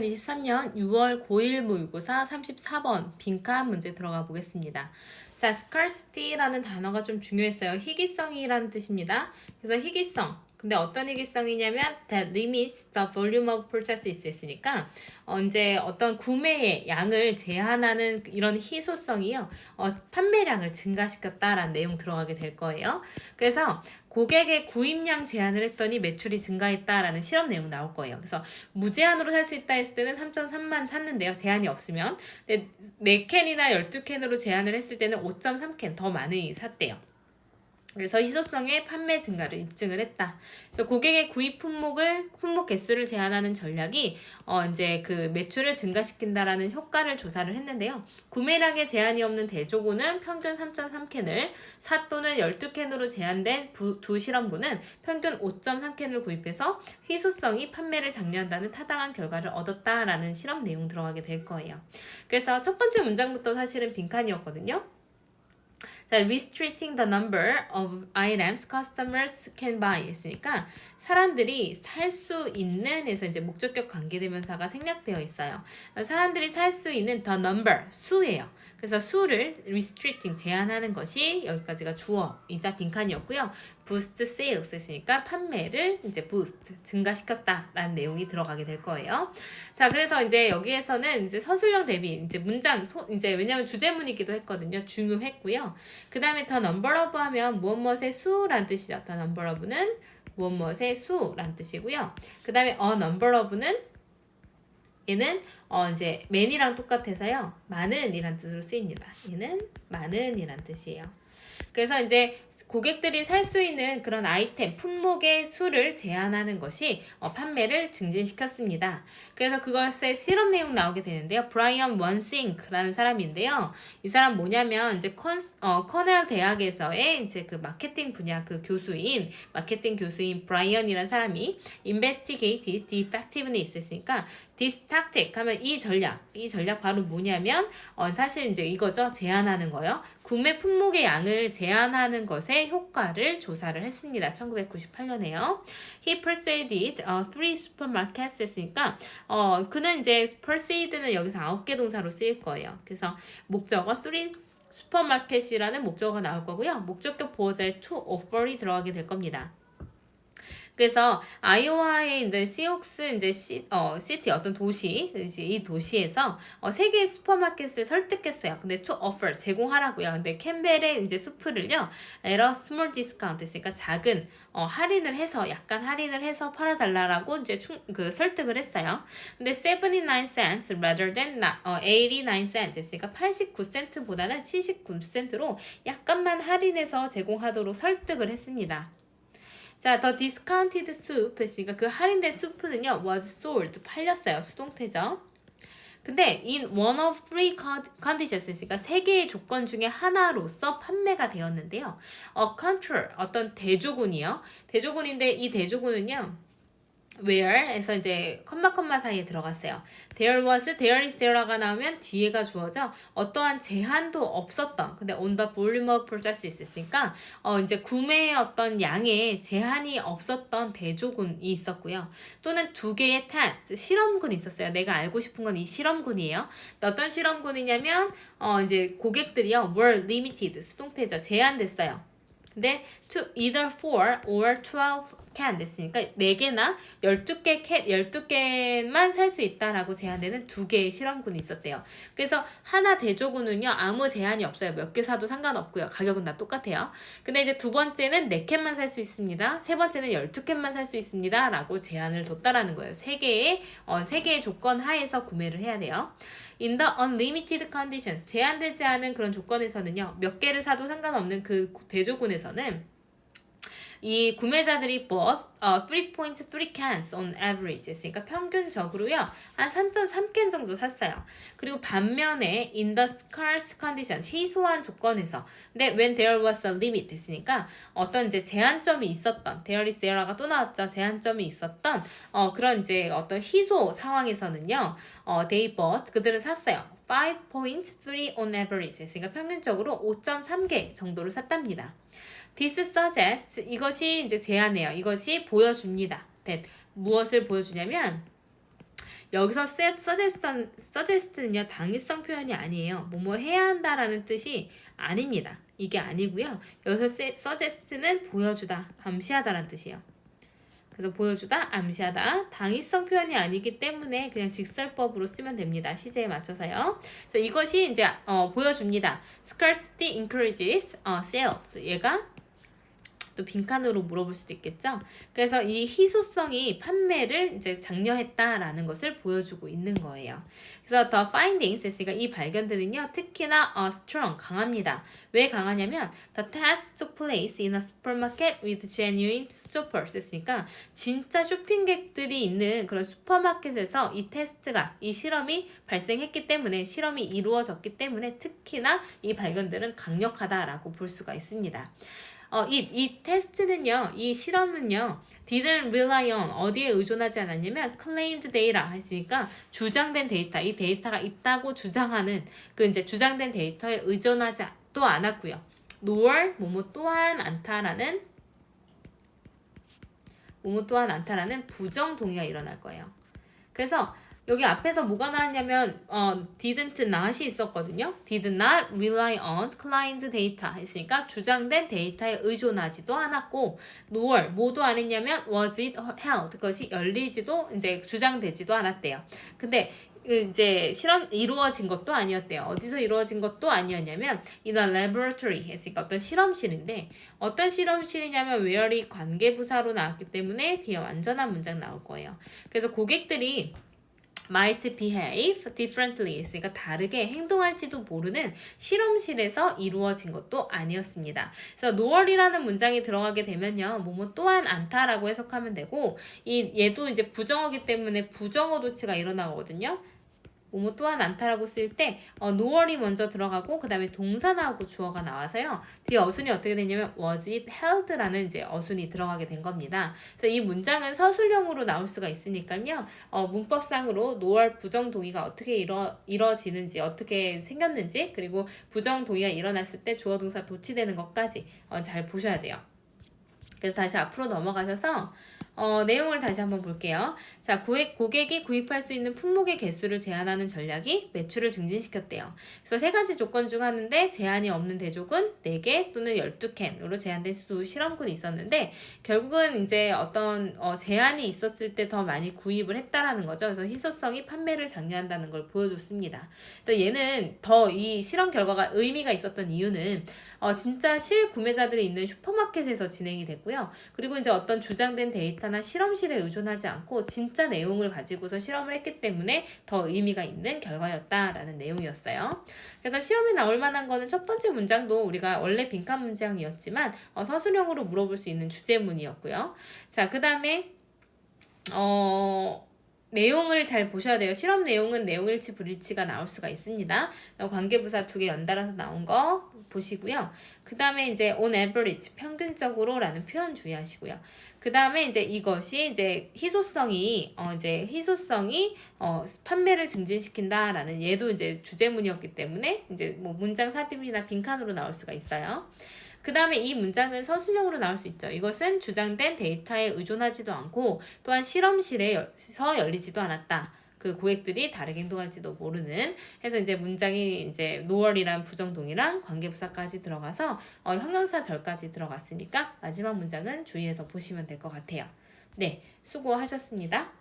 2023년 6월 고1 모의고사 34번 빈칸 문제 들어가 보겠습니다. 자, scarcity라는 단어가 좀 중요했어요. 희귀성이라는 뜻입니다. 그래서 희귀성. 근데 어떤 희귀성이냐면 that limits the volume of purchases 했으니까 이제 어떤 구매의 양을 제한하는 이런 희소성이요. 판매량을 증가시켰다라는 내용 들어가게 될 거예요. 그래서 고객의 구입량 제한을 했더니 매출이 증가했다라는 실험 내용 나올 거예요. 그래서 무제한으로 살 수 있다 했을 때는 3.3만 샀는데요. 제한이 없으면. 근데 4캔이나 12캔으로 제한을 했을 때는 5.3캔 더 많이 샀대요. 그래서 희소성의 판매 증가를 입증을 했다. 그래서 고객의 구입 품목 개수를 제한하는 전략이 이제 그 매출을 증가시킨다라는 효과를 조사를 했는데요. 구매량에 제한이 없는 대조군은 평균 3.3캔을, 4 또는 12캔으로 제한된 두 실험군은 평균 5.3캔을 구입해서 희소성이 판매를 장려한다는 타당한 결과를 얻었다라는 실험 내용 들어가게 될 거예요. 그래서 첫 번째 문장부터 사실은 빈칸이었거든요. 자, restricting the number of items customers can buy 했으니까 사람들이 살 수 있는 에서 이제 목적격 관계대명사가 생략되어 있어요. 사람들이 살 수 있는 the number, 수예요. 그래서 수를 restricting, 제한하는 것이 여기까지가 주어이자 빈칸이었고요. boost sales 했으니까 판매를 이제 boost, 증가시켰다라는 내용이 들어가게 될 거예요. 자, 그래서 이제 여기에서는 이제 서술형 대비, 이제 문장, 이제 왜냐면 주제문이기도 했거든요. 중요했고요. 그 다음에 the number of 하면 무엇무엇의 수란 뜻이죠. the number of는 무엇무엇의 수란 뜻이고요. 그 다음에 a number of는 얘는 이제 man이랑 똑같아서요. 많은 이란 뜻으로 쓰입니다. 얘는 많은 이란 뜻이에요. 그래서 이제 고객들이 살 수 있는 그런 아이템, 품목의 수를 제한하는 것이 판매를 증진시켰습니다. 그래서 그것의 실험 내용 나오게 되는데요. 브라이언 원싱크라는 사람인데요. 이 사람 뭐냐면 이제 커넬 대학에서의 이제 그 마케팅 분야 그 마케팅 교수인 브라이언이라는 사람이 investigated the effectiveness 했으니까 this tactic 하면 이 전략 바로 뭐냐면 사실 이제 이거죠. 제한하는 거요. 구매 품목의 양을 제한하는 것의 효과를 조사를 했습니다. 1998년에요. He persuaded 3 supermarkets 했으니까 그는 이제 persuade는 여기서 9개 동사로 쓰일 거예요. 그래서 목적어 3 슈퍼마켓이라는 목적어가 나올 거고요. 목적격 보호자의 to offer이 들어가게 될 겁니다. 그래서 아이오와의 이제 시옥스 이제 시티 어떤 도시 이제 이 도시에서 3개의 슈퍼마켓을 설득했어요. 근데 to offer 제공하라고요. 근데 캠벨의 이제 수프를요. at a small discount 했으니까 작은 할인을 해서 약간 할인을 해서 팔아달라라고 이제 그 설득을 했어요. 근데 79 cents rather than 89 cents 했으니까 89센트보다는 79센트로 약간만 할인해서 제공하도록 설득을 했습니다. 자, the discounted soup 했으니까 그 할인된 수프는요, was sold, 팔렸어요. 수동태죠. 근데 in one of three conditions 했으니까 3개의 조건 중에 하나로서 판매가 되었는데요. control, 어떤 대조군이요. 대조군인데 이 대조군은요. where에서 이제 컴마 사이에 들어갔어요. there is there가 나오면 뒤에가 주어져 어떠한 제한도 없었던 근데 on the volume of purchases 있으니까 이제 구매의 어떤 양에 제한이 없었던 대조군이 있었고요. 또는 2개의 test 실험군이 있었어요. 내가 알고 싶은 건 이 실험군이에요. 어떤 실험군이냐면 이제 고객들이요 were limited 수동태죠. 제한됐어요. 근데 to either 4 or 12 can 됐으니까 4개나 12개만 살 수 있다라고 제한되는 2개의 실험군이 있었대요. 그래서 하나 대조군은요. 아무 제한이 없어요. 몇 개 사도 상관없고요. 가격은 다 똑같아요. 근데 이제 두 번째는 4캔만 살 수 있습니다. 세 번째는 12캔만 살 수 있습니다. 라고 제한을 뒀다라는 거예요. 3개의 조건 하에서 구매를 해야 돼요. In the unlimited conditions 제한되지 않은 그런 조건에서는요. 몇 개를 사도 상관없는 그 대조군에서는 이 구매자들이 bought 3.3 cans on average 했으니까 평균적으로요 한 3.3캔 정도 샀어요. 그리고 반면에 in the scarce condition 희소한 조건에서 근데 when there was a limit 했으니까 어떤 이제 제한점이 있었던 there is there가 또 나왔죠. 제한점이 있었던 그런 이제 어떤 희소 상황에서는요 they bought 그들은 샀어요. 5.3 on average 했으니까 평균적으로 5.3개 정도를 샀답니다. This suggests 이것이 이제 제안해요. 이것이 보여줍니다. that 무엇을 보여주냐면 여기서 suggest는요 당위성 표현이 아니에요. 뭐뭐 해야 한다라는 뜻이 아닙니다. 이게 아니고요. 여기서 suggest는 보여주다, 암시하다라는 뜻이에요. 그래서 보여주다, 암시하다, 당위성 표현이 아니기 때문에 그냥 직설법으로 쓰면 됩니다. 시제에 맞춰서요. 그래서 이것이 이제 보여줍니다. Scarcity encourages sales. 얘가 또 빈칸으로 물어볼 수도 있겠죠. 그래서 이 희소성이 판매를 이제 장려했다라는 것을 보여주고 있는 거예요. 그래서 the findings, 그러니까 이 발견들은요, 특히나 strong, 강합니다. 왜 강하냐면 the test took place in a supermarket with genuine shoppers. 했으니까 진짜 쇼핑객들이 있는 그런 슈퍼마켓에서 이 테스트가, 이 실험이 발생했기 때문에, 실험이 이루어졌기 때문에 특히나 이 발견들은 강력하다라고 볼 수가 있습니다. 이 테스트는요, 이 실험은요, didn't rely on, 어디에 의존하지 않았냐면, claimed data 했으니까, 주장된 데이터, 이 데이터가 있다고 주장하는, 그 이제 주장된 데이터에 의존하지 또 않았고요. nor, 뭐뭐 또한 않다라는, 뭐뭐 또한 않다라는 부정 동의가 일어날 거예요. 그래서, 여기 앞에서 뭐가 나왔냐면 didn't not이 있었거든요. did not rely on claimed data 했으니까 주장된 데이터에 의존하지도 않았고 nor 뭐도 안 했냐면 was it held 그것이 열리지도 이제 주장되지도 않았대요. 근데 이제 실험 이루어진 것도 아니었대요. 어디서 이루어진 것도 아니었냐면 in a laboratory 했으니까 어떤 실험실인데 어떤 실험실이냐면 where이 관계부사로 나왔기 때문에 뒤에 완전한 문장 나올 거예요. 그래서 고객들이 might behave differently 했으니까 다르게 행동할지도 모르는 실험실에서 이루어진 것도 아니었습니다. 그래서 nor이라는 문장이 들어가게 되면요. 뭐뭐 또한 않다라고 해석하면 되고 얘도 이제 부정어기 때문에 부정어 도치가 일어나거든요. 뭐뭐 또한 않다라고 쓸 때 nor이 먼저 들어가고 그 다음에 동사 나오고 주어가 나와서요. 뒤에 어순이 어떻게 되냐면 was it held라는 이제 어순이 들어가게 된 겁니다. 그래서 이 문장은 서술형으로 나올 수가 있으니까요. 문법상으로 nor 부정 동의가 어떻게 이뤄지는지 어떻게 생겼는지 그리고 부정 동의가 일어났을 때 주어 동사 도치되는 것까지 잘 보셔야 돼요. 그래서 다시 앞으로 넘어가셔서 내용을 다시 한번 볼게요. 자, 고객이 구입할 수 있는 품목의 개수를 제한하는 전략이 매출을 증진시켰대요. 그래서 세 가지 조건 중 하나인데 제한이 없는 대족은 4개 또는 12캔으로 제한된 수 실험군이 있었는데 결국은 이제 어떤 제한이 있었을 때 더 많이 구입을 했다라는 거죠. 그래서 희소성이 판매를 장려한다는 걸 보여줬습니다. 그래서 얘는 더 이 실험 결과가 의미가 있었던 이유는 진짜 실구매자들이 있는 슈퍼마켓에서 진행이 됐고요. 그리고 이제 어떤 주장된 데이터나 실험실에 의존하지 않고 진짜 내용을 가지고서 실험을 했기 때문에 더 의미가 있는 결과였다라는 내용이었어요. 그래서 시험에 나올 만한 거는 첫 번째 문장도 우리가 원래 빈칸 문장이었지만 서술형으로 물어볼 수 있는 주제문이었고요. 자, 그 다음에 내용을 잘 보셔야 돼요. 실험 내용은 내용일치, 불일치가 나올 수가 있습니다. 관계부사 2개 연달아서 나온 거 보시고요. 그 다음에 이제 on average, 평균적으로 라는 표현 주의하시고요. 그 다음에 이제 이것이 이제 희소성이 판매를 증진시킨다라는 얘도 이제 주제문이었기 때문에 이제 뭐 문장 삽입이나 빈칸으로 나올 수가 있어요. 그 다음에 이 문장은 서술형으로 나올 수 있죠. 이것은 주장된 데이터에 의존하지도 않고 또한 실험실에서 열리지도 않았다. 그 고객들이 다르게 행동할지도 모르는 해서 이제 문장이 이제 noor이란 부정동이랑 관계부사까지 들어가서 형용사절까지 들어갔으니까 마지막 문장은 주의해서 보시면 될 것 같아요. 네, 수고하셨습니다.